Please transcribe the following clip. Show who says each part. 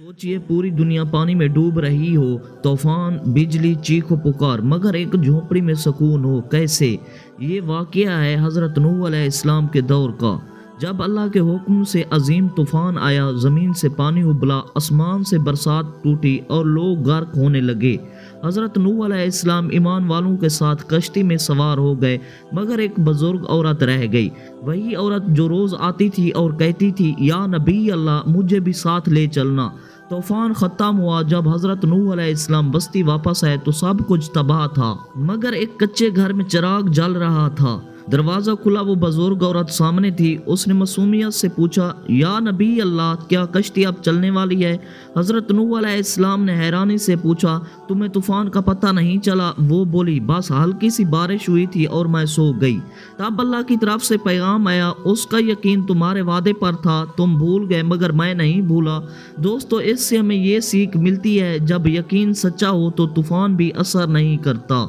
Speaker 1: सोचिए पूरी दुनिया पानी में डूब रही हो, तूफान, बिजली, चीखो पुकार, मगर एक झोपड़ी में सुकून हो। कैसे? ये वाकया है हज़रत नूह अलैहिस्सलाम के दौर का। जब अल्लाह के हुक्म से अजीम तूफान आया, ज़मीन से पानी उबला, आसमान से बरसात टूटी और लोग गर्क होने लगे। हज़रत नूह अलैहिस्सलाम ईमान वालों के साथ कश्ती में सवार हो गए, मगर एक बुजुर्ग औरत रह गई। वही औरत जो रोज़ आती थी और कहती थी, या नबी अल्लाह, मुझे भी साथ ले चलना। तूफान ख़त्म हुआ। जब हज़रत नूह अलैहिस्सलाम बस्ती वापस आए तो सब कुछ तबाह था, मगर एक कच्चे घर में चिराग जल रहा था। दरवाज़ा खुला, वो बुजुर्ग औरत सामने थी। उसने मासूमियत से पूछा, या नबी अल्लाह, क्या कश्ती अब चलने वाली है? हज़रत नूह अलैहिस्सलाम ने हैरानी से पूछा, तुम्हें तूफ़ान का पता नहीं चला? वो बोली, बस हल्की सी बारिश हुई थी और मैं सो गई। तब अल्लाह की तरफ से पैगाम आया, उसका यकीन तुम्हारे वादे पर था, तुम भूल गए मगर मैं नहीं भूला। दोस्तों, इससे हमें ये सीख मिलती है, जब यकीन सच्चा हो तो तूफ़ान भी असर नहीं करता।